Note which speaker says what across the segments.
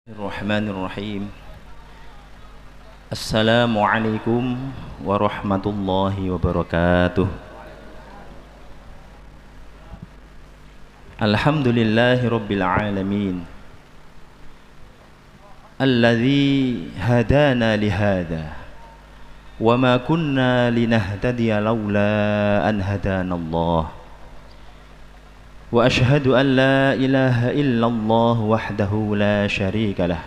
Speaker 1: Bismillahirrahmanirrahim. Assalamualaikum warahmatullahi wabarakatuh. Alhamdulillahi rabbil alamin. Alladzi hadana lihada wa ma kunna linahtadiya laula an hadana Allah. Wa ashhadu an la ilaha illallah wahdahu la syarika lah.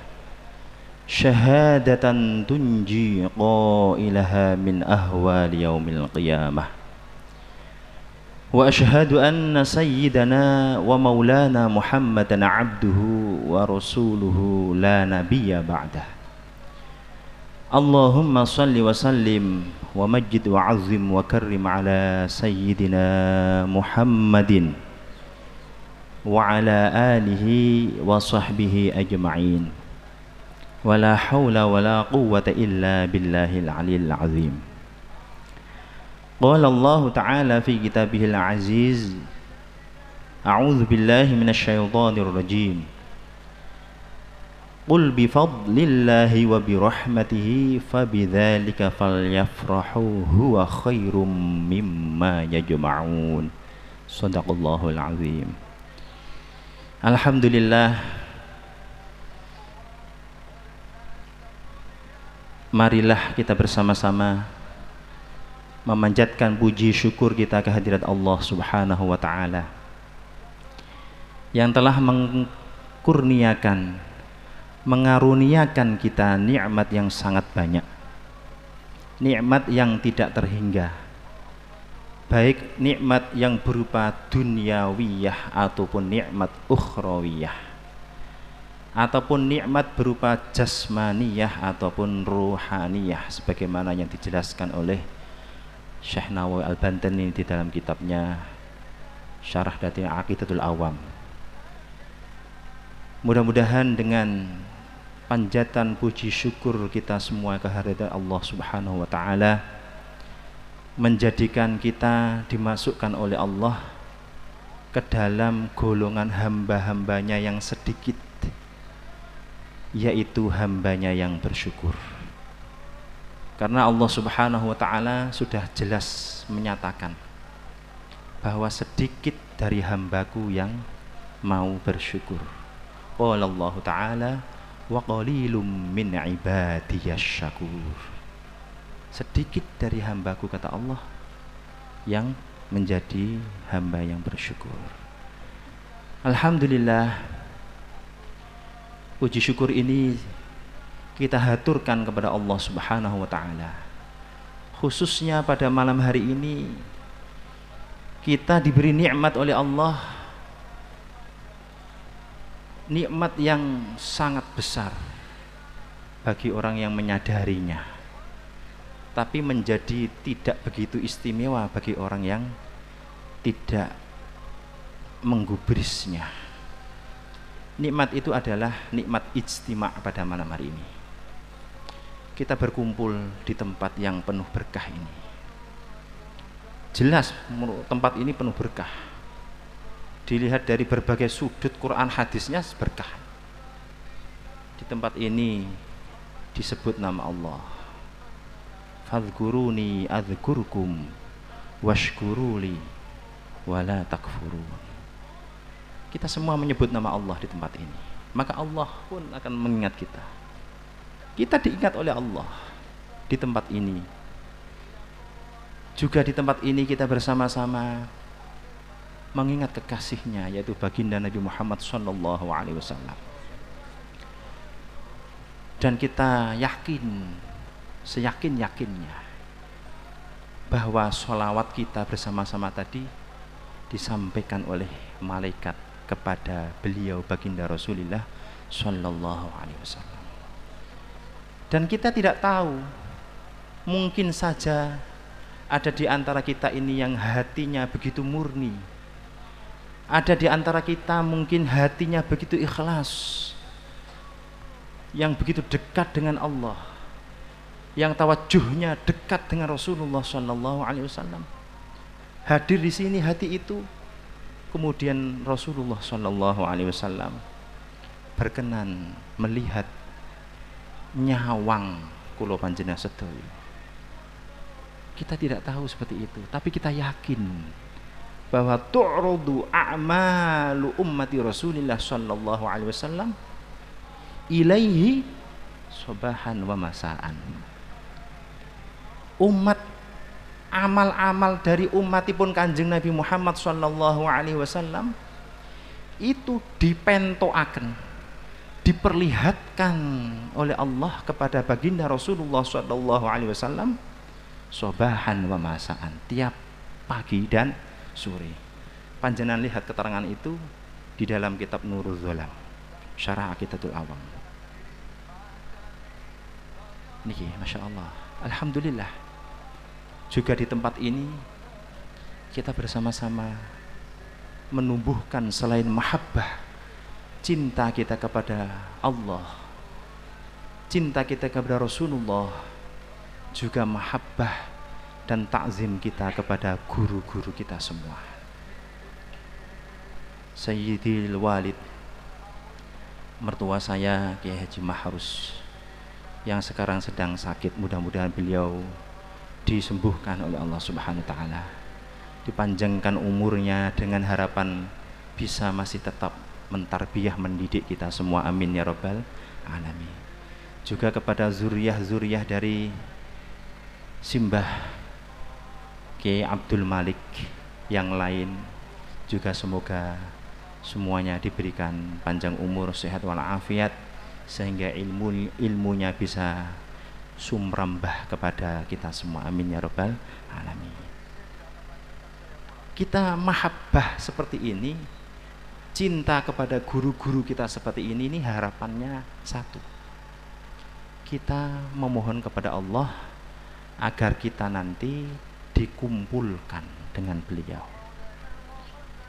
Speaker 1: Syahadatan tunji qailaha min ahwali yaumil qiyamah. Wa ashhadu anna sayyidana wa maulana Muhammadan abduhu wa rasuluhu la nabiyya ba'dah. Allahumma salli wa sallim wa majid wa azim wa karrim ala sayyidina Muhammadin wa ala alihi wa sahbihi ajma'in. Wala hawla wala quwwata illa billahil aliyil azim. Qala Allah ta'ala fi kitabihil aziz, a'udzu billahi minasy syaithanir rajim. Qul bi fadlillahi wa bi rahmatihi fabidzalika falyafrahu huwa khairum mimma yajma'un. Shadaqallahul azim. Alhamdulillah, marilah kita bersama-sama memanjatkan puji syukur kita kehadirat Allah Subhanahu wa ta'ala yang telah mengkurniakan, mengaruniakan kita nikmat yang sangat banyak, nikmat yang tidak terhingga, baik nikmat yang berupa dunyawiyah ataupun nikmat ukhrawiyah, ataupun nikmat berupa jasmaniyah ataupun ruhaniyah, sebagaimana yang dijelaskan oleh Syekh Nawawi Al-Bantani di dalam kitabnya Syarah dari Aqidatul Awam. Mudah-mudahan dengan panjatan puji syukur kita semua kehadirat Allah Subhanahu wa ta'ala menjadikan kita dimasukkan oleh Allah ke dalam golongan hamba-hambanya yang sedikit, yaitu hambanya yang bersyukur. Karena Allah Subhanahu wa ta'ala sudah jelas menyatakan bahwa sedikit dari hambaku yang mau bersyukur. Qala Allah ta'ala wa qalilum min ibadiyasy syakur. Sedikit dari hambaku, kata Allah, yang menjadi hamba yang bersyukur. Alhamdulillah, puji syukur ini kita haturkan kepada Allah Subhanahu wa ta'ala. Khususnya pada malam hari ini kita diberi nikmat oleh Allah, nikmat yang sangat besar bagi orang yang menyadarinya, tapi menjadi tidak begitu istimewa bagi orang yang tidak menggubrisnya. Nikmat itu adalah nikmat ijtima' pada malam hari ini. Kita berkumpul di tempat yang penuh berkah ini. Jelas tempat ini penuh berkah. Dilihat dari berbagai sudut Quran hadisnya berkah. Di tempat ini disebut nama Allah. Fadhkuruni adzkurkum washkuruli wala takfurun. Kita semua menyebut nama Allah di tempat ini, maka Allah pun akan mengingat kita. Kita diingat oleh Allah di tempat ini. Juga di tempat ini kita bersama-sama mengingat kekasihnya, yaitu baginda Nabi Muhammad SAW. Dan kita yakin, seyakin-yakinnya, bahwa sholawat kita bersama-sama tadi disampaikan oleh malaikat kepada beliau baginda Rasulullah Sallallahu Alaihi Wasallam. Dan kita tidak tahu, mungkin saja ada di antara kita ini yang hatinya begitu murni, ada di antara kita mungkin hatinya begitu ikhlas, yang begitu dekat dengan Allah, yang tawajuhnya dekat dengan Rasulullah Sallallahu Alaihi Wasallam. Hadir di sini hati itu, kemudian Rasulullah Sallallahu Alaihi Wasallam berkenan melihat nyawang kula panjenengan sedaya. Kita tidak tahu seperti itu, tapi kita yakin bahwa tu'rudu a'malu ummati Rasulillah sallallahu alaihi wasallam ilaihi sobahan wa masaan. Umat, amal-amal dari umatipun Kanjeng Nabi Muhammad sallallahu alaihi wasallam itu dipentoaken, diperlihatkan oleh Allah kepada baginda Rasulullah sallallahu alaihi wasallam sobahan wa masaan, tiap pagi dan sore. Panjenengan lihat keterangan itu di dalam kitab Nurul Zolam, Syarah Aqidatul Awam. Niki, masya Allah, alhamdulillah. Juga di tempat ini kita bersama-sama menumbuhkan selain mahabbah, cinta kita kepada Allah, cinta kita kepada Rasulullah, juga mahabbah dan takzim kita kepada guru-guru kita semua. Sayyidil Walid, mertua saya Kiai Haji Mahrus yang sekarang sedang sakit, mudah-mudahan beliau disembuhkan oleh Allah Subhanahu wa taala, dipanjangkan umurnya dengan harapan bisa masih tetap mentarbiyah, mendidik kita semua, amin ya rabbal alamin. Juga kepada zuriyah-zuriyah dari Simbah Kiai Abdul Malik yang lain, juga semoga semuanya diberikan panjang umur, sehat walafiat, sehingga ilmunya bisa sumrambah kepada kita semua, amin ya rabbal alamin. Kita mahabbah seperti ini, cinta kepada guru-guru kita seperti ini harapannya satu, kita memohon kepada Allah agar kita nanti dikumpulkan dengan beliau,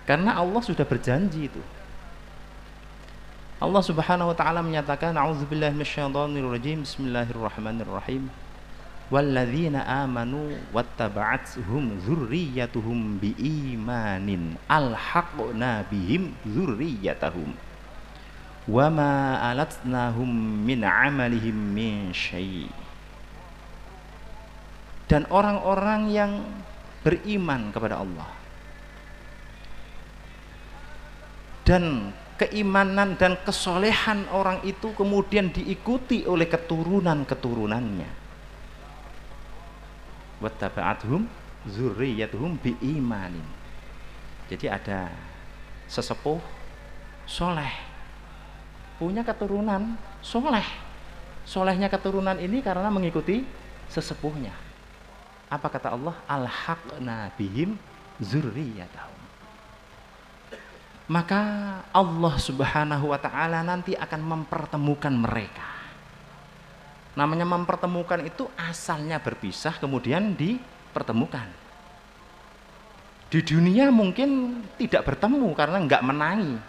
Speaker 1: karena Allah sudah berjanji itu. Allah Subhanahu wa taala menyatakan, a'udzubillahi minasyaitonir rajim, bismillahirrahmanirrahim, walladzina amanu wattaba'athum dzurriyyatuhum biimanin alhaqna bihim dzurriyyatahum wama alatnahum min amalihim min syai'. Dan orang-orang yang beriman kepada Allah, dan keimanan dan kesolehan orang itu kemudian diikuti oleh keturunan-keturunannya, wattaba'athum dzurriyyatuhum biimanin. Jadi ada sesepuh soleh punya keturunan soleh, solehnya keturunan ini karena mengikuti sesepuhnya. Apa kata Allah? Alhaqna bihim dzurriyyatahum. Maka Allah Subhanahu wa taala nanti akan mempertemukan mereka. Namanya mempertemukan itu asalnya berpisah kemudian dipertemukan. Di dunia mungkin tidak bertemu karena enggak menangi.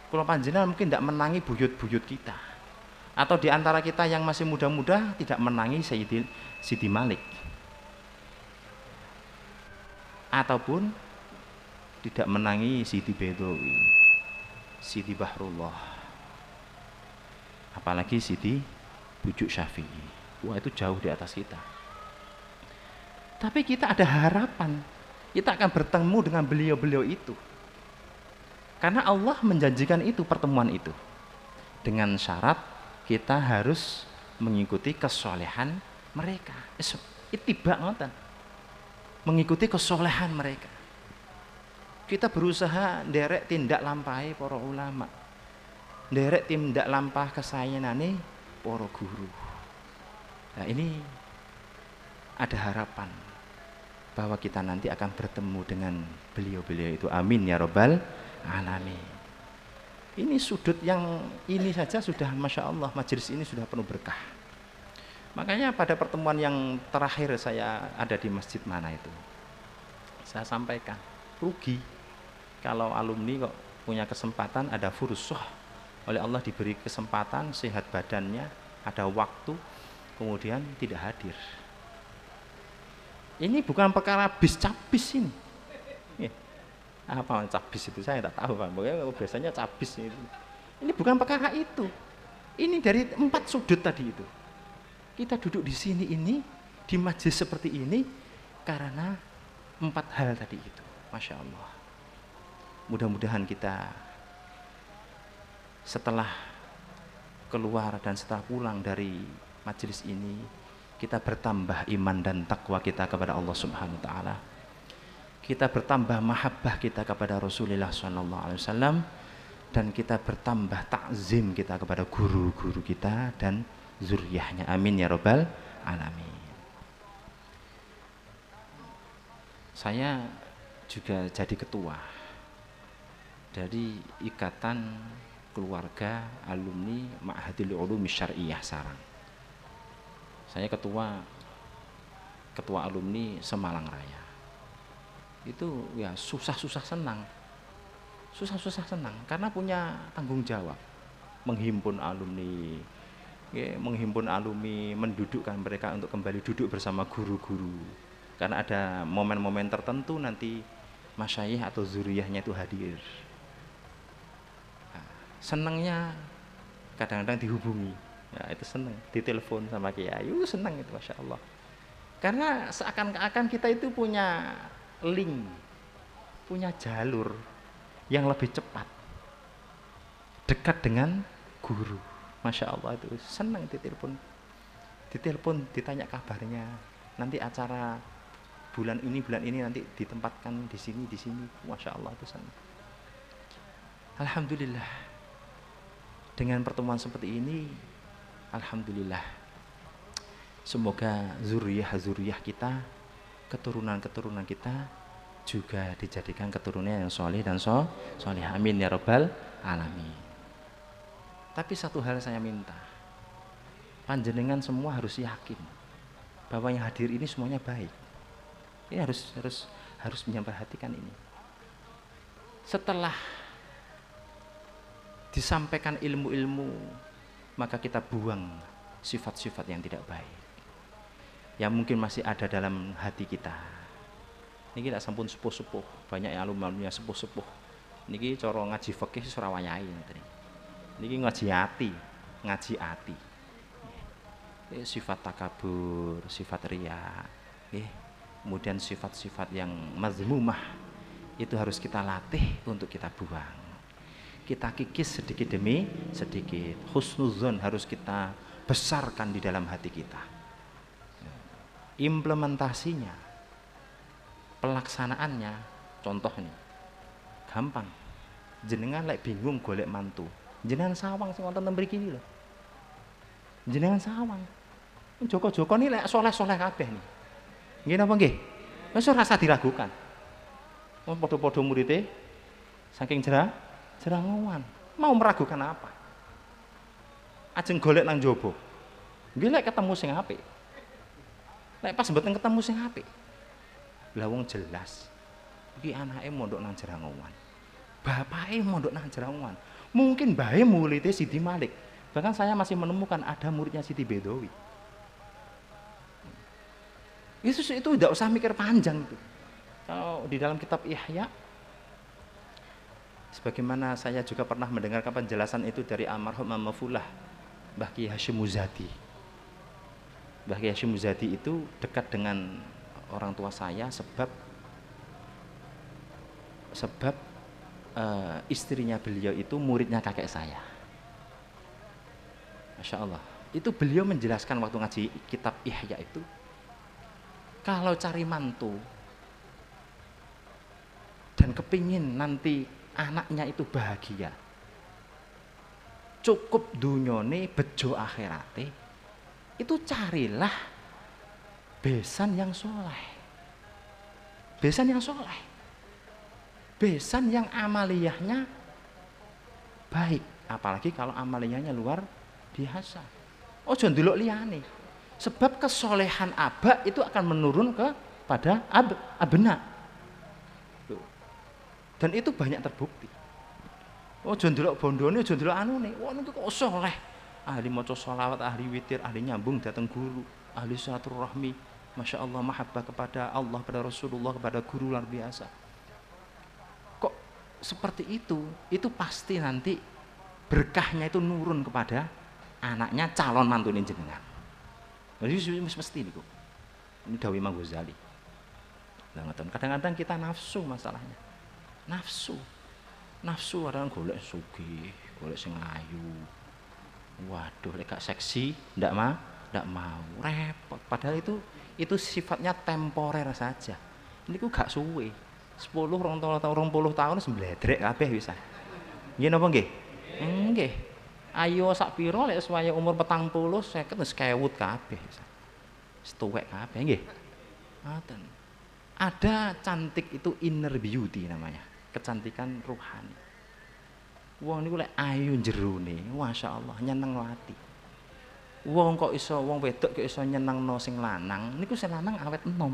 Speaker 1: Kalau panjenengan mungkin tidak menangi buyut-buyut kita, atau di antara kita yang masih muda-muda tidak menangi Siti Malik, ataupun tidak menangi Siti Bedawi, Siti Bahrullah, apalagi Siti Bujuk Syafi'i. Wah, itu jauh di atas kita. Tapi kita ada harapan, kita akan bertemu dengan beliau-beliau itu, karena Allah menjanjikan itu, pertemuan itu, dengan syarat kita harus mengikuti kesolehan mereka. Ittiba ngoten, mengikuti kesolehan mereka. Kita berusaha nderek tindak lampahi para ulama, nderek tindak lampah kesayanane para guru. Nah, ini ada harapan bahwa kita nanti akan bertemu dengan beliau-beliau itu, amin ya rabbal alamin. Ini sudut yang ini saja sudah masya Allah, majelis ini sudah penuh berkah. Makanya pada pertemuan yang terakhir saya ada di masjid mana itu, saya sampaikan, rugi kalau alumni kok punya kesempatan, ada fursah oleh Allah, diberi kesempatan, sehat badannya, ada waktu, kemudian tidak hadir. Ini bukan perkara bis cabis ini. Apa cabis itu saya tak tahu Pak. Pokoknya biasanya cabis itu. Ini bukan perkara itu. Ini dari 4 sudut tadi itu. Kita duduk di sini ini, di majelis seperti ini, karena 4 hal tadi itu. Masya Allah. Mudah-mudahan kita setelah keluar dan setelah pulang dari majelis ini, kita bertambah iman dan takwa kita kepada Allah Subhanahu wa taala. Kita bertambah mahabbah kita kepada Rasulullah SAW, dan kita bertambah takzim kita kepada guru-guru kita dan zuriyahnya. Amin ya rabbal alamin. Saya juga jadi ketua dari Ikatan Keluarga Alumni Ma'hadil Ulumi Syariah Sarang. Saya ketua alumni Semalang Raya. Itu ya susah-susah senang karena punya tanggung jawab menghimpun alumni, mendudukkan mereka untuk kembali duduk bersama guru-guru, karena ada momen-momen tertentu nanti masyayikh atau zuriyahnya itu hadir. Nah, senangnya kadang-kadang dihubungi, ya itu senang, ditelepon sama kiai, senang itu, masya Allah, karena seakan-akan kita itu punya link, punya jalur yang lebih cepat dekat dengan guru. Masya Allah, itu senang ditelepon, ditanya kabarnya, nanti acara bulan ini nanti ditempatkan di sini. Masya Allah, itu senang. Alhamdulillah, dengan pertemuan seperti ini, alhamdulillah, semoga zuriyah kita, keturunan kita juga dijadikan keturunan yang soleh dan soleh. Amin ya rabbal alamin. Tapi satu hal saya minta, panjenengan semua harus yakin bahwa yang hadir ini semuanya baik. Ini harus memperhatikan ini. Setelah disampaikan ilmu-ilmu, maka kita buang sifat-sifat yang tidak baik yang mungkin masih ada dalam hati kita. Niki tak sampun sepuh-sepuh, banyak yang alumni sepuh-sepuh. Niki cara ngaji fikih Surawayai ngeten. Niki ngaji ati. Sifat takabur, sifat riya, kemudian sifat-sifat yang mazmumah itu harus kita latih untuk kita buang. Kita kikis sedikit demi sedikit. Husnuzon harus kita besarkan di dalam hati kita. Implementasinya, pelaksanaannya, contoh nih, gampang. Jenengan lek bingung golek mantu, jenengan sawang sing wonten mriki iki lho. Jenengan sawang. Joko-joko nih lek soleh-soleh kabeh nih. Nggih napa nggih? Wis ora usah diragukan. Wong padha-padha muridé saking jerangowan, mau meragukan apa? Ajeng golek nang njaba. Nggih lek ketemu sing apik. Lek pas mboten ketemu sing apik. Lah wong jelas iki anake mondok nang Jerangowan, bapake mondok nang Jerangowan, mungkin bae muridé Siti Malik, bahkan saya masih menemukan ada muridnya Siti Bedowi. Itu tidak usah mikir panjang itu. Kalau di dalam kitab Ihya, sebagaimana saya juga pernah mendengarkan penjelasan itu dari almarhum Mafullah Mbah Ki Hasyim Muzadi. Mbah Ki Hasyim Muzadi itu dekat dengan orang tua saya sebab istrinya beliau itu muridnya kakek saya. Masya Allah, itu beliau menjelaskan waktu ngaji kitab Ihya itu, kalau cari mantu dan kepingin nanti anaknya itu bahagia, cukup dunyone bejo akhirate, itu carilah besan yang soleh, besan yang amaliyahnya baik, apalagi kalau amaliyahnya luar biasa. Ojo ndelok liyane, sebab kesolehan aba itu akan menurun kepada abna, dan itu banyak terbukti. Ojo ndelok bondone, ojo ndelok anune, wah niku kok soleh, ahli maca sholawat, ahli witir, ahli nyambung datang guru, ahli silaturahmi, masya Allah, mahabbah kepada Allah, kepada Rasulullah, kepada guru luar biasa. Kok seperti itu pasti nanti berkahnya itu nurun kepada anaknya calon mantune jenengan. Jadi mesti niku. Ini dawuh Imam Ghazali. Kadang-kadang kita nafsu masalahnya. Nafsu orang golek sugih, golek sing ayu. Waduh, lek gak seksi ndak mau, repot. Padahal itu sifatnya temporer saja. Niku gak suwe. 10 20 tahun sembledrek kabeh bisa. Nggih napa nggih? Nggih. Ayo sak pira lek waya umur 40 50 wis kewut kabeh. Wis tuwek kabeh nggih. Ngoten. Ada cantik itu inner beauty namanya, kecantikan ruhani. Wong niku lek ayu jerone, masyaallah nyeneng ati. Wong kok iso wong wedok kok iso nyenengno sing lanang, niku sing lanang awet enom.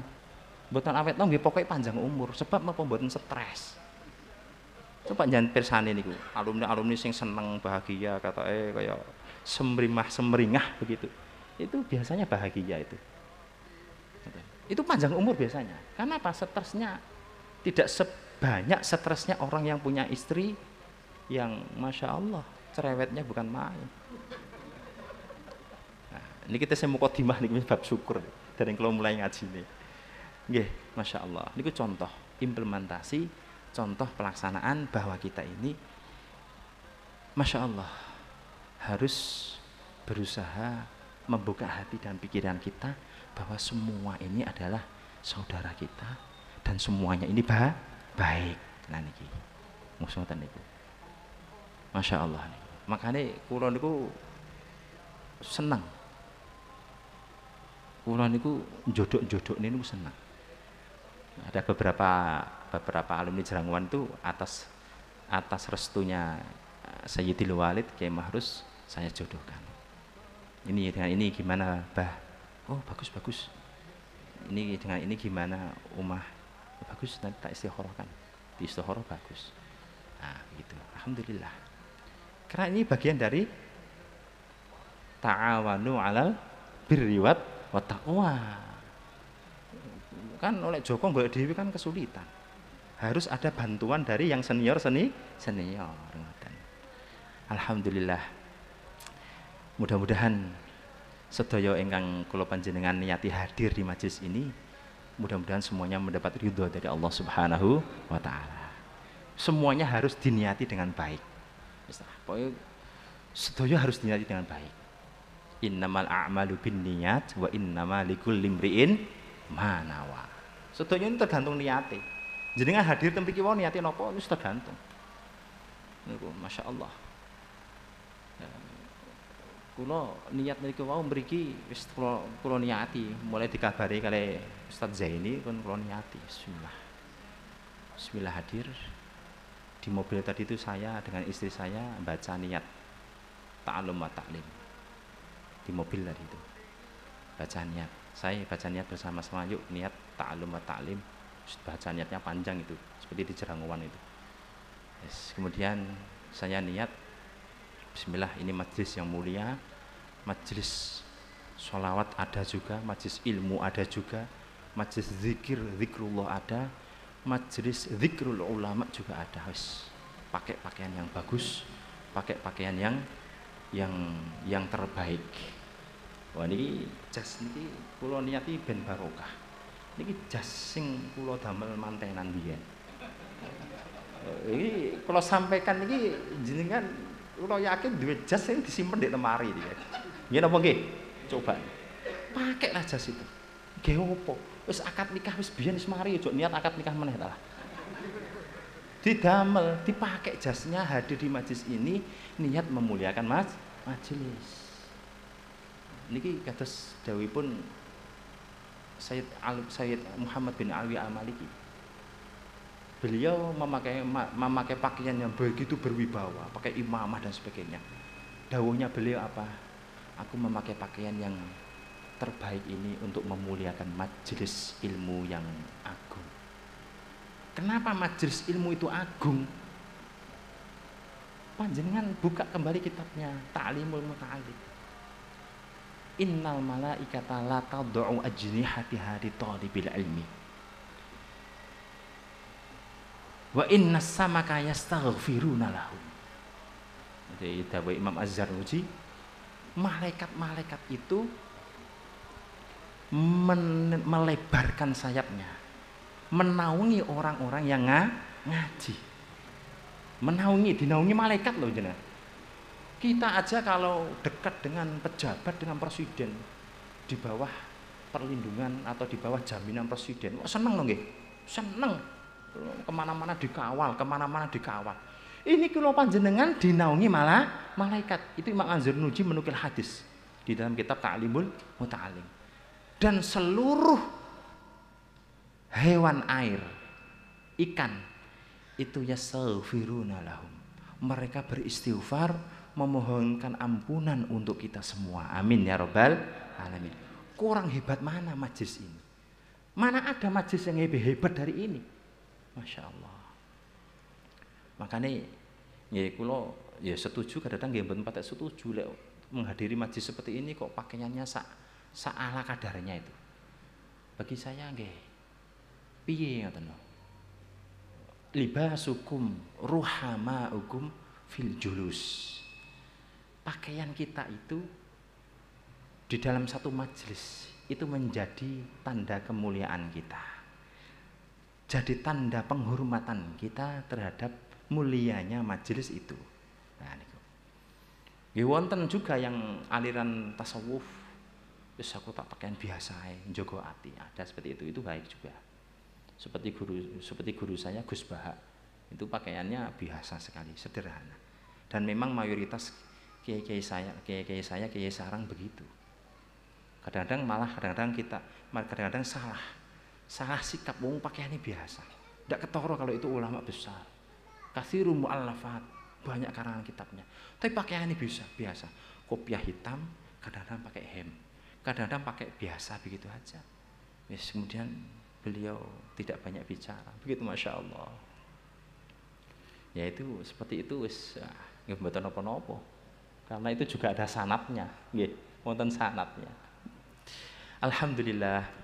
Speaker 1: Mboten awet enom nggih pokoke panjang umur, sebab napa mboten stres. Coba jangan persane niku, alumni sing seneng bahagia katoke kaya semringah begitu. Itu biasanya bahagia itu. Itu panjang umur biasanya. Karena apa? Stresnya tidak sebanyak stresnya orang yang punya istri yang masya Allah cerewetnya bukan main. Nah, ini kita saya mukadimah nih bab syukur dari kalau mulai ngaji nih. Nggih, masya Allah. Ini contoh implementasi, contoh pelaksanaan bahwa kita ini masya Allah harus berusaha membuka hati dan pikiran kita bahwa semua ini adalah saudara kita dan semuanya ini baik. Nah niki musuhan niku. Masya Allah. Makanya kula niku senang. Kula niku jodok niku senang. Ada beberapa alumni Jerangwan itu atas restunya Sayyidil Walid Kiai Mahrus saya jodohkan. Ini dengan ini gimana, Bah? Oh bagus. Ini dengan ini gimana, Umah? Oh, bagus, nanti tak istikharahkan. Di istikharah bagus. Nah begitu. Alhamdulillah. Karena ini bagian dari ta'awanu 'alal birri wat taqwa. Kan oleh Joko golek dhewe kan kesulitan. Harus ada bantuan dari yang senior. Alhamdulillah. Mudah-mudahan sedaya ingkang kula panjenengan niyati hadir di majelis ini, mudah-mudahan semuanya mendapat ridho dari Allah Subhanahu wa taala. Semuanya harus diniati dengan baik. Pokoknya sedaya harus diniati dengan baik. Innamal a'malu binniyat wa innamal likulli imri'in ma nawa. Sedaya ini tergantung niate. Jenengan hadir teng mriki wae niate napa wis tergantung. Niku masyaallah. Kula niat mriki wau mriki wis kula niati, mulai dikabari kali Ustaz Zaini pun kula niati. Bismillah hadir. Di mobil tadi itu saya dengan istri saya baca niat ta'allum wa ta'lim. Di mobil tadi itu. Baca niat. Saya baca niat bersama-sama, yuk niat ta'allum wa ta'lim. Baca niatnya panjang itu, seperti di Jerangwan itu. Yes. Kemudian saya niat bismillah, ini majelis yang mulia, majelis sholawat ada juga, majelis ilmu ada juga, majelis zikrullah ada, majelis zikrul ulama juga ada. Wis pakai pakaian yang bagus, pakai pakaian yang terbaik. Wah niki jas niki kula niati ben barokah. Niki jas sing kula damel mantenan biyen. Iki kula sampaikan niki jenengan kula yakin duwe jas sing disimpen di lemari iki. Nggih napa nggih? Coba. Pakailah jas itu. Nggih opo? Wis akad nikah wis biyen wis mari ojo niat akad nikah meneh ta. Didamel, dipakai jasnya hadir di majelis ini niat memuliakan majelis. Niki kados dawuhipun Sayyid Muhammad bin Alwi Al-Maliki. Beliau memakai pakaian yang begitu berwibawa, pakai imamah dan sebagainya. Dawuhnya beliau apa? Aku memakai pakaian yang terbaik ini untuk memuliakan majelis ilmu yang agung. Kenapa majelis ilmu itu agung? Panjenengan buka kembali kitabnya Ta'limul Muta'allim. Innal malaikata la tad'u ajnihatiha li talibil ilmi. Wa inna samaka yastaghfiruna lahu. Jadi dawuh Imam Az-Zarnuji, malaikat-malaikat itu melebarkan sayapnya, menaungi orang-orang yang ngaji. Dinaungi malaikat loh jenengan. Kita aja kalau dekat dengan pejabat, dengan presiden, di bawah perlindungan atau di bawah jaminan presiden, seneng loh nggih, seneng. Kemana-mana dikawal, Ini kalau panjenengan dinaungi malah malaikat. Itu Imam Az-Zarnuji menukil hadis di dalam kitab Ta'limul Muta'alim. Dan seluruh hewan air, ikan, itu yastaghfiruna lahum. Mereka beristighfar, memohonkan ampunan untuk kita semua. Amin ya rabbal alamin. Kurang hebat mana majlis ini? Mana ada majlis yang lebih hebat dari ini? Masya Allah. Makanya ya kula ya setuju, kadang-kadang nggih mboten patek setuju lek menghadiri majlis seperti ini kok pakaiannya sak ala kadarnya itu. Bagi saya nggih piye ngoten lho. Libasukum ruhamaukum fil julus. Pakaian kita itu di dalam satu majlis itu menjadi tanda kemuliaan kita. Jadi tanda penghormatan kita terhadap mulianya majelis itu. Nah, niku. Nggih wonten juga yang aliran tasawuf, wis aku tak pakaian biasa ae, njogo ati. Ada seperti itu baik juga. Seperti guru saya Gus Bahak, itu pakaiannya biasa sekali, sederhana. Dan memang mayoritas kiai sarang begitu. Kadang-kadang kita salah sikap, wong pakaiannya biasa. Tidak ketoro kalau itu ulama besar. Katsirul mu'allafat, banyak karangan kitabnya. Tapi pakaiannya biasa. Kopiah hitam, kadang-kadang pakai hem. Kadang-kadang pakai biasa begitu aja. Kemudian beliau tidak banyak bicara. Begitu Masya Allah. Ya itu seperti itu wis nggih mboten napa-napa. Karena itu juga ada sanadnya, nggih, wonten sanadnya. Alhamdulillah.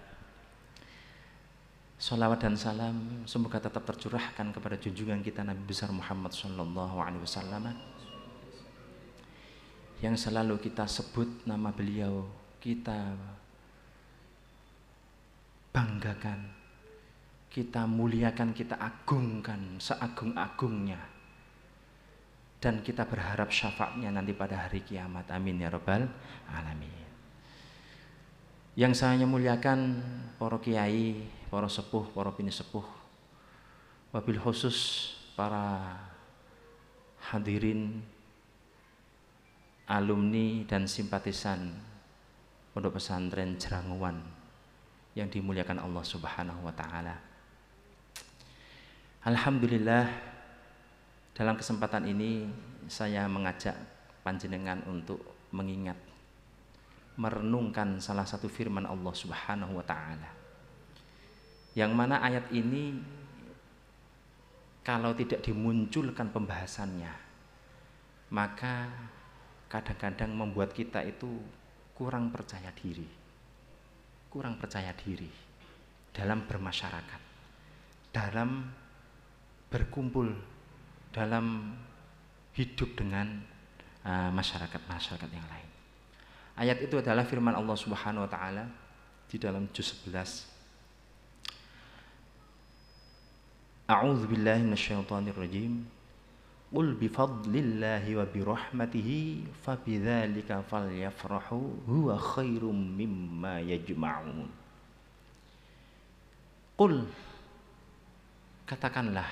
Speaker 1: Salawat dan salam semoga tetap tercurahkan kepada junjungan kita Nabi besar Muhammad sallallahu alaihi wasallam yang selalu kita sebut nama beliau, kita banggakan, kita muliakan, kita agungkan seagung-agungnya, dan kita berharap syafaatnya nanti pada hari kiamat. Amin ya rabbal alamin. Yang saya muliakan para kiai, para sepuh, para bini sepuh, wabil khusus para hadirin, alumni dan simpatisan Pondok Pesantren Jeranguwan yang dimuliakan Allah Subhanahu wa taala. Alhamdulillah, dalam kesempatan ini saya mengajak panjenengan untuk mengingat, merenungkan salah satu firman Allah Subhanahu wa taala. Yang mana ayat ini kalau tidak dimunculkan pembahasannya, maka kadang-kadang membuat kita itu kurang percaya diri dalam bermasyarakat, dalam berkumpul, dalam hidup dengan masyarakat yang lain. Ayat itu adalah firman Allah Subhanahu wa taala di dalam juz 11. A'udzu billahi minasyaitonir rajim. Qul bi fadlillahi wa bi rahmatihi fabidzalika falyafrahu huwa khairum mimma yajma'un. Qul, katakanlah,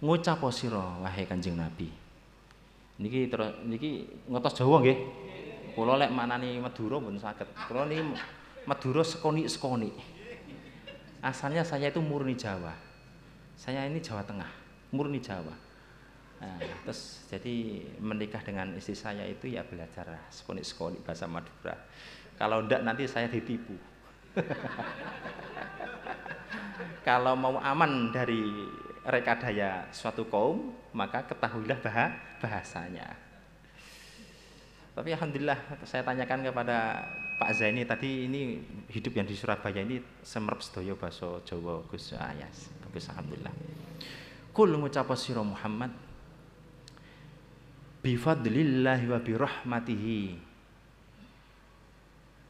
Speaker 1: ngucap sira wahai Kanjeng Nabi. Niki ngotos Jawa nggih. Kula lek manani Madura pun saged. Kula niki Madura sekoni-sekoni. Asalnya saya itu murni Jawa. Saya ini Jawa Tengah, murni Jawa. Nah, terus jadi menikah dengan istri saya itu ya belajar sekoni-sekoni bahasa Madura. Kalau ndak nanti saya ditipu. Kalau mau aman dari rekadaya suatu kaum, maka ketahuilah bahasanya. Tapi alhamdulillah saya tanyakan kepada Pak Zaini tadi, ini hidup yang di Surabaya ini semerep sedaya basa Jawa Gus. Yes, bagus alhamdulillah. Kul ngucap sira Muhammad, Bifadlillahi wa birahmatihi,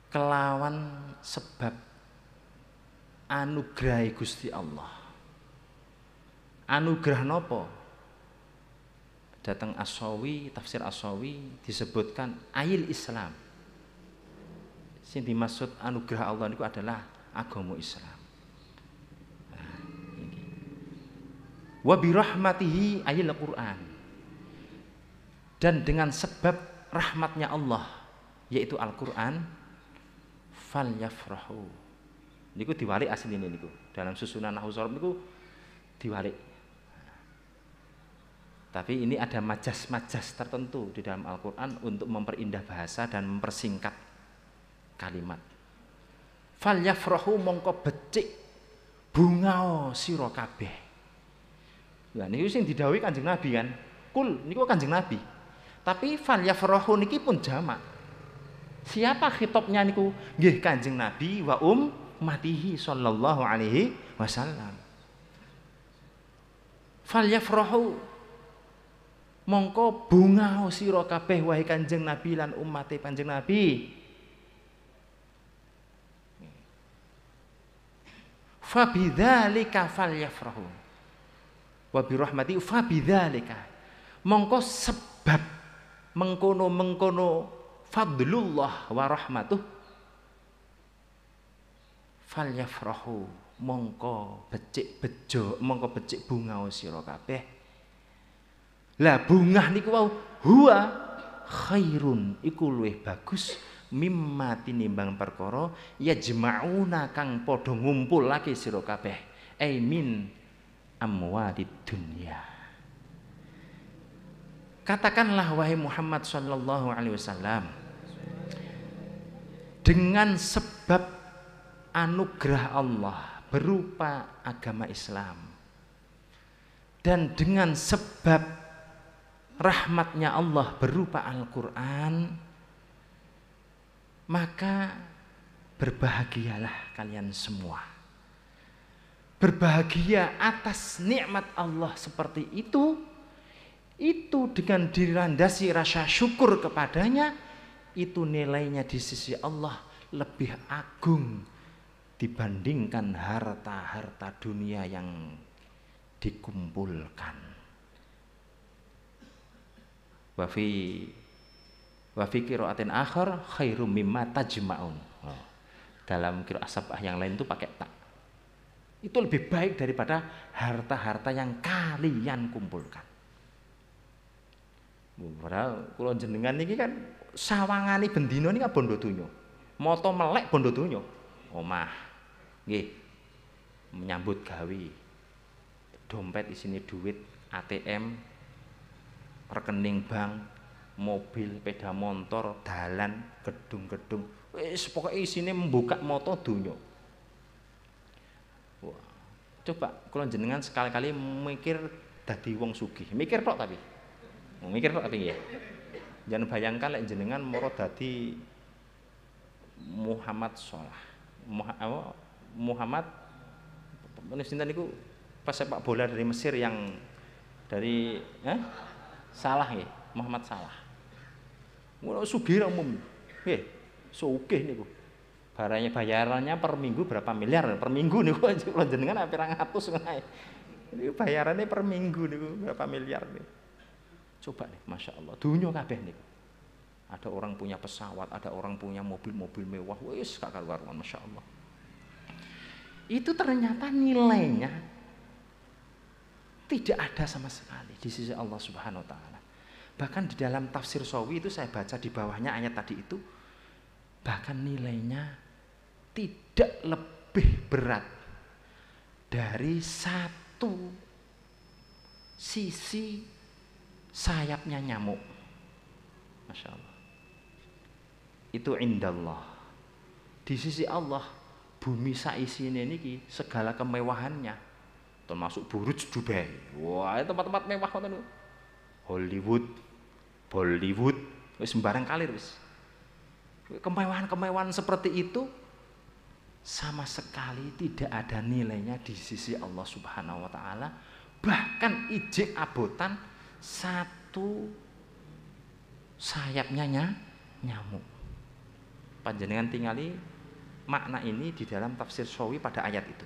Speaker 1: kelawan sebab anugerah Gusti Allah. Anugerah nopo? Datang As-Sawi, tafsir As-Sawi disebutkan ayil Islam. Sing dimaksud anugerah Allah niku adalah agama Islam. Nah, ini. Wa birahmatihi ayil Quran. Dan dengan sebab rahmatnya Allah yaitu Al-Qur'an, falyafrahu. Niku diwalik asline niku. Dalam susunan Nahwu Shorof niku diwalik. Tapi ini ada majas-majas tertentu di dalam Al-Qur'an untuk memperindah bahasa dan mempersingkat kalimat. Falyafrahu mongko becik bungao sira kabeh. Lah niku sing didhawuhi Kanjeng Nabi kan. Kul niku Kanjeng Nabi. Tapi falyafrahu niki pun jamak. Siapa khitabnya niku? Nggih Kanjeng Nabi wa ummatihi sallallahu alaihi wasallam. Falyafrahu mongko bungao sira kabeh wahai Kanjeng Nabi lan ummate Kanjeng Nabi. Fa bidzalika falyafrahu. Wa birahmati fa bidzalika. Mongko sebab mengkono fadlullah wa rahmatuh falyafrahu mongko becik bejo mongko becik bungao sira kabeh. Lah bungah niku wau huwa khairun iku luwih bagus mimma tinimbang perkara yajma'una kang padha ngumpulake sira kabeh min amwalid dunya. Katakanlah wahai Muhammad sallallahu alaihi wasallam, dengan sebab anugerah Allah berupa agama Islam dan dengan sebab rahmatnya Allah berupa Al-Qur'an, maka berbahagialah kalian semua. Berbahagia atas nikmat Allah seperti itu dengan dilandasi rasa syukur kepadanya, itu nilainya di sisi Allah lebih agung dibandingkan harta-harta dunia yang dikumpulkan. Wa fi qiraatin akhar khairum mimma tajma'un. Dalam qiraat sab'ah yang lain itu pakai tak. Itu lebih baik daripada harta-harta yang kalian kumpulkan. Padahal kula jenengan niki kan sawangane bendina niki bondo donya. Mata melek bondo donya. Omah. Nggih. Menyambut gawe. Dompet isine duit, ATM, rekening bank, mobil, sepeda motor, dalan, gedung-gedung. Wis pokoke isine membuka mata donya. Wah. Coba kula jenengan sekali-kali mikir dadi wong sugih. Mikir tok tapi mikir kok tapi ya. Jangan bayangkan lek jenengan moro dadi Muhammad Salah. Muhammad sinten niku pesepak bola dari Mesir yang dari Salah nggih, Muhammad Salah. Ngono sugih umum. Nggih, sugih niku. Bayarannya per minggu berapa miliar per minggu niku kula jenengan hampir 100 ngono. Niku bayarannya per minggu niku berapa miliar niku. Coba nih, Masya Allah, dunia kabeh nih. Ada orang punya pesawat, ada orang punya mobil-mobil mewah, wis gak karuan, Masya Allah. Itu ternyata nilainya tidak ada sama sekali di sisi Allah Subhanahu Wa Taala. Bahkan di dalam tafsir Sawi itu saya baca di bawahnya ayat tadi itu, bahkan nilainya tidak lebih berat dari satu sisi sayapnya nyamuk. Masya Allah. Itu indallah. Di sisi Allah, bumi saisine niki segala kemewahannya, termasuk Burj Dubai. Wah, tempat-tempat mewah ngoten niku. Hollywood, Bollywood, wis sembarang kalir wis. Kemewahan-kemewahan seperti itu sama sekali tidak ada nilainya di sisi Allah Subhanahu wa taala. Bahkan ijek abotan satu sayapnya nyamuk. Panjenengan tingali makna ini di dalam tafsir Sawi pada ayat itu.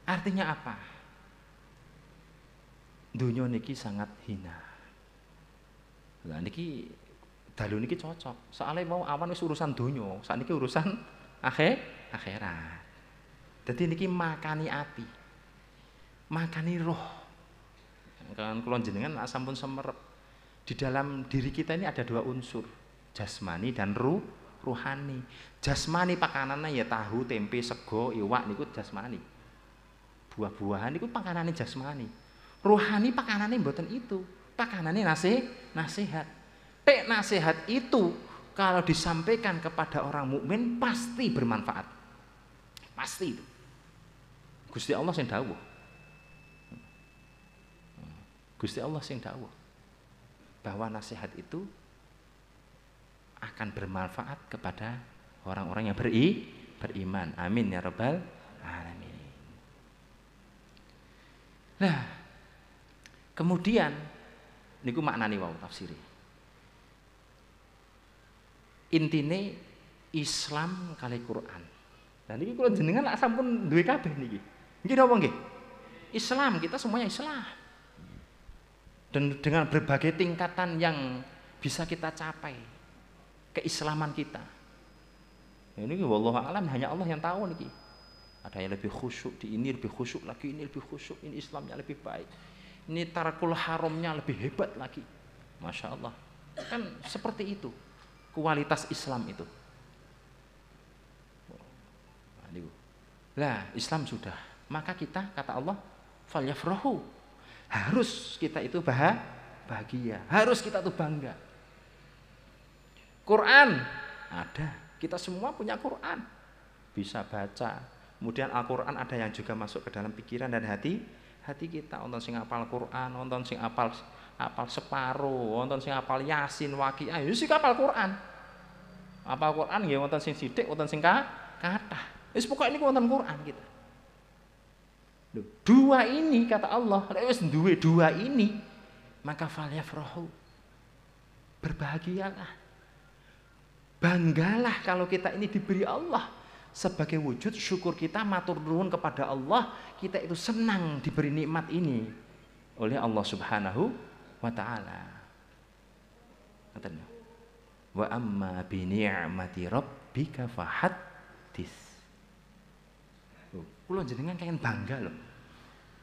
Speaker 1: Artinya apa? Dunia niki sangat hina. Lah niki dalu niki cocok. Soalnya mau awan wis urusan dunia, sakniki urusan akhirat. Dadi niki makani ati. Makani roh. Kan kula jenengan sampun semerep. Di dalam diri kita ini ada dua unsur, jasmani dan ruhani. Jasmani pakanannya ya tahu, tempe, sego, iwak niku jasmani. Buah-buahan niku pakanane jasmani. Ruhani pakanane mboten itu. Pakanane nasihat. Nasihat itu kalau disampaikan kepada orang mukmin pasti bermanfaat. Pasti itu. Gusti Allah sing dawuh. Gusti Allah sing dawuh bahwa nasihat itu akan bermanfaat kepada orang-orang yang beriman. Amin ya rabbal alamin. Nah, kemudian niku maknane wau tafsiri. Intine Islam kali Quran. Nah niki kula jenengan lak sampun duwe kabeh niki. Nggih napa nggih? Islam, kita semuanya Islam. Dan dengan berbagai tingkatan yang bisa kita capai keislaman kita. Ini wallahu a'lam, hanya Allah yang tahu niki. Ada yang lebih khusyuk, di ini lebih khusyuk lagi, ini lebih khusyuk, ini Islamnya lebih baik. Ini tarakul haramnya lebih hebat lagi. Masya Allah. Kan seperti itu kualitas Islam itu. Lah Islam sudah, maka kita kata Allah falyafrahu, harus kita itu bahagia, harus kita itu bangga. Quran ada, kita semua punya Quran, bisa baca. Kemudian Al-Quran ada yang juga masuk ke dalam pikiran dan hati kita. Wonten sing apal Quran, wonten sing apal separuh, wonten sing apal Yasin, Waqiah, ya sing apal Quran. Apal Quran nggih wonten sing sithik, wonten sing kathah. Wis pokoke niku wonten Quran kita. Loh, dua ini kata Allah, lek wis duwe dua ini, maka falyafrahu. Berbahagialah. Banggalah kalau kita ini diberi Allah. Sebagai wujud syukur kita, matur nuwun kepada Allah, kita itu senang diberi nikmat ini oleh Allah Subhanahu wa taala. Ngoten. Wa amma bi ni'mati rabbika fahaddits. Kula jenengan kangen bangga lho.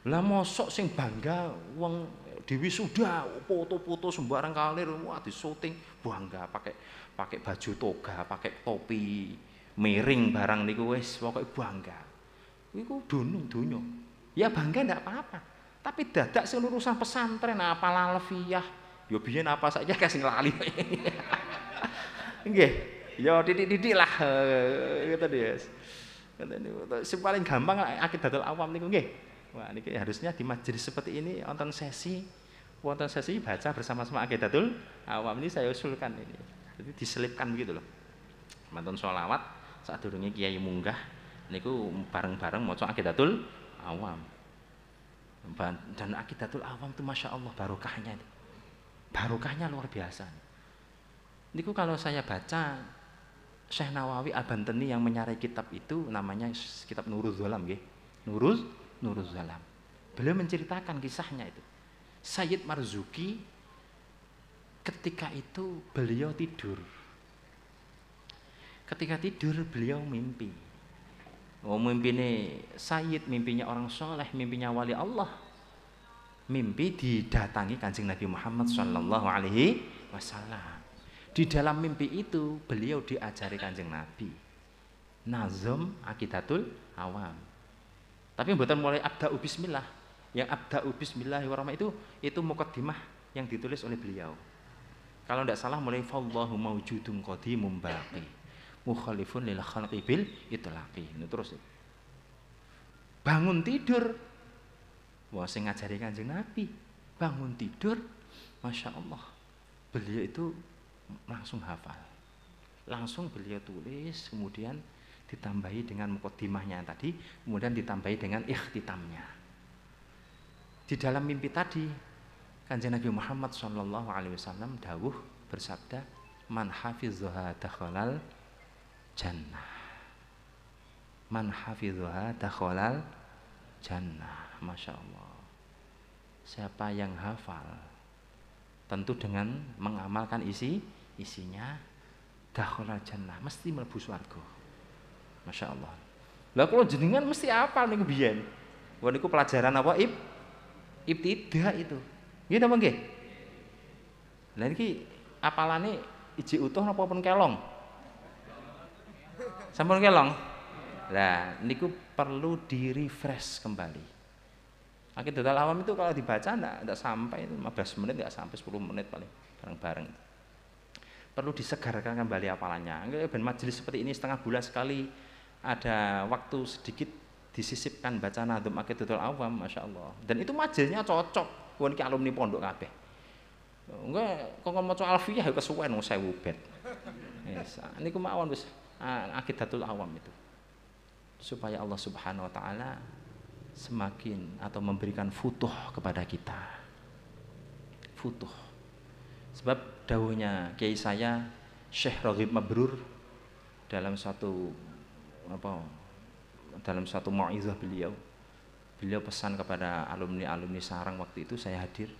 Speaker 1: Lah mosok sing bangga wong diwisuda foto-foto sembarang kalir, wah di syuting bangga pakai baju toga, pakai topi miring barang niku wis pokoke bangga. Iku donya. Ya bangga ndak apa-apa. Tapi dadak sing urusan pesantren apal alfiyah, ya biyen apa saja kasih lali. Nggih. Ya titik-titik lah ngoten ya. Ngoten niku. Sing paling gampang akidatul awam niku nggih. Wah niki harusnya di majelis seperti ini wonten sesi baca bersama-sama akidatul awam ini saya usulkan ini. Jadi diselipkan begitu loh. Mantun sholawat sadurunge kiai munggah niku bareng-bareng maca akidatul awam. Dan akidatul awam itu masya Allah barokahnya itu. Barokahnya luar biasa. Niku kalau saya baca Syekh Nawawi Al-Bantani yang menyarai kitab itu namanya kitab Nuruz Zalam nggih. Nuruz Zalam. Beliau menceritakan kisahnya itu. Sayyid Marzuki ketika itu beliau tidur. Ketika tidur beliau mimpi. Mimpine Sayyid, mimpinya orang soleh, mimpinya wali Allah. Mimpi didatangi Kanjeng Nabi Muhammad sallallahu alaihi wasallam. Di dalam mimpi itu beliau diajari Kanjeng Nabi nazam akidatul awam. Tapi mboten mulai abda'u bismillah. Yang abda'u bismillahirrahmanirrahim itu muqaddimah yang ditulis oleh beliau. Kalau tidak salah mulai fallahu mawjudun qadimum baqi mukhalifun lil khalqi bil itlaqi. Terus bangun tidur. Wah sing ngajari Kanjeng Nabi. Bangun tidur, masya Allah. Beliau itu langsung hafal. Langsung beliau tulis, kemudian ditambahi dengan muqaddimahnya tadi, kemudian ditambahi dengan ikhtitamnya. Di dalam mimpi tadi, Kanjeng Nabi Muhammad sallallahu alaihi wasallam dawuh bersabda, "Man hafizhaha dakhalal jannah." Man hafizhaha dakhalal jannah. Masya Allah. Siapa yang hafal, tentu dengan mengamalkan isinya, dakhalal jannah, mesti mlebu swarga. Masya Allah. Lah kalau jenengan mesti hafal niku biyen. Wah niku pelajaran apa? Ibtidah itu. Nggih napa nggih? Lah niki apalane iji utuh napa pun kelong? Sampun kelong? Lah niku perlu di-refresh kembali. Aqidatul Awam itu kalau dibaca enggak sampai 15 menit, enggak sampai 10 menit paling bareng-bareng. Perlu disegarkan kembali hafalannya. Ben majelis seperti ini setengah bulan sekali ada waktu sedikit disisipkan baca Nadhum Aqidatul Awam, Masya Allah. Dan itu majelisnya cocok. Wong iki alumni pondok kabeh. Enggak kok maca Alfiyah ya kesuwen wong 1000 bet. Yes, niku mawon wis Aqidatul Awam itu. Supaya Allah Subhanahu wa taala semakin atau memberikan futuh kepada kita. Futuh. Sebab dawuhnya kiai saya Syekh Raghib Mabrur dalam satu mau'izah beliau pesan kepada alumni-alumni sarang waktu itu saya hadir.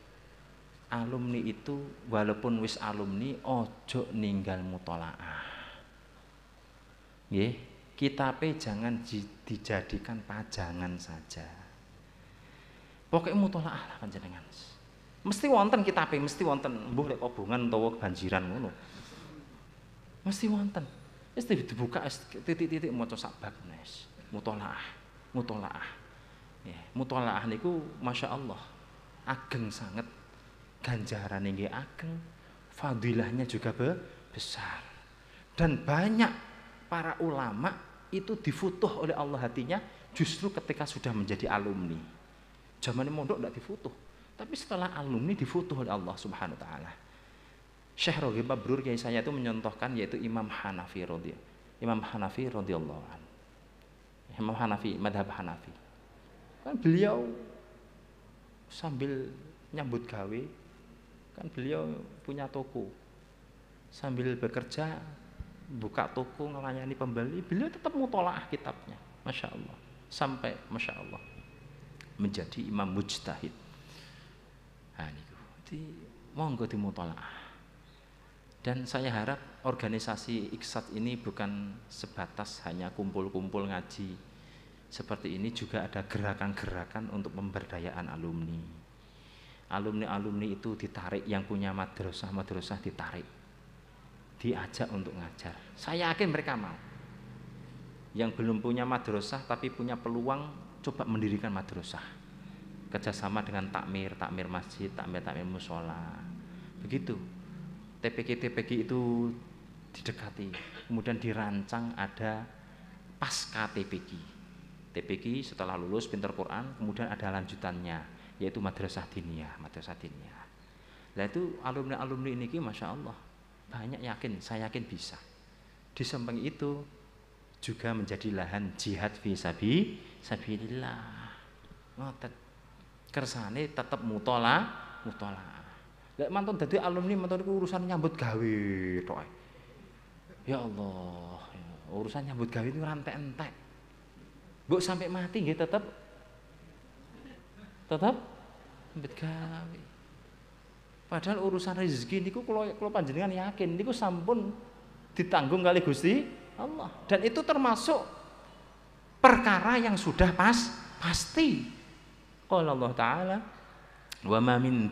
Speaker 1: Alumni itu walaupun wis alumni ojo ninggal mutolaah. Nggih, kitabe jangan dijadikan pajangan saja. Pokoknya mutolaah lah panjenengan. Mesti wonten kitabe, mesti wonten mbuh lek kobongan utawa kebanjiran ngono. Mesti wonten. Wis dibuka titik-titik maca sak bab nes. Mutolaah. Ya, mutolaah niku Masya Allah ageng sangat, ganjarannya nggih ageng, fadilahnya juga besar, dan banyak para ulama itu difutuh oleh Allah hatinya justru ketika sudah menjadi alumni. Zaman mondok tidak difutuh, tapi setelah alumni difutuh oleh Allah Subhanahu wa taala. Syekh Raghib Mabrur kiai saya itu menyontohkan yaitu Imam Hanafi radhiyallahu anhu. Imam Hanafi, madhab Hanafi. Kan beliau sambil nyambut gawe, kan beliau punya toko, sambil bekerja buka toko melayani pembeli, beliau tetap mutolaah kitabnya, Masya Allah, sampai Masya Allah menjadi imam mujtahid. Nah niku, jadi monggo dimutolaah. Dan saya harap organisasi Iksat ini bukan sebatas hanya kumpul-kumpul ngaji. Seperti ini juga ada gerakan-gerakan untuk pemberdayaan alumni. Alumni-alumni itu ditarik, yang punya madrasah ditarik, diajak untuk ngajar. Saya yakin mereka mau. Yang belum punya madrasah tapi punya peluang, coba mendirikan madrasah. Kerjasama dengan takmir masjid, takmir mushola. Begitu. TPG itu didekati, kemudian dirancang ada pasca TPG setelah lulus pinter Quran, kemudian ada lanjutannya yaitu madrasah diniyah. Lah itu alumni ini Masya Allah banyak, saya yakin bisa. Di samping itu juga menjadi lahan jihad fi sabilillah. Ngoten. Kersane tetep mutolaah. Lek mantun dadi alumni mantun iku urusan nyambut gawe tok. Ya Allah, urusan nyambut gawe itu ora entek. Mbok sampai mati nggih tetep nyambut gawe. Padahal urusan rezeki niku kula panjenengan yakin niku sampun ditanggung kali Gusti Allah. Dan itu termasuk perkara yang sudah pasti. Qala Allah Ta'ala, "Wa ma min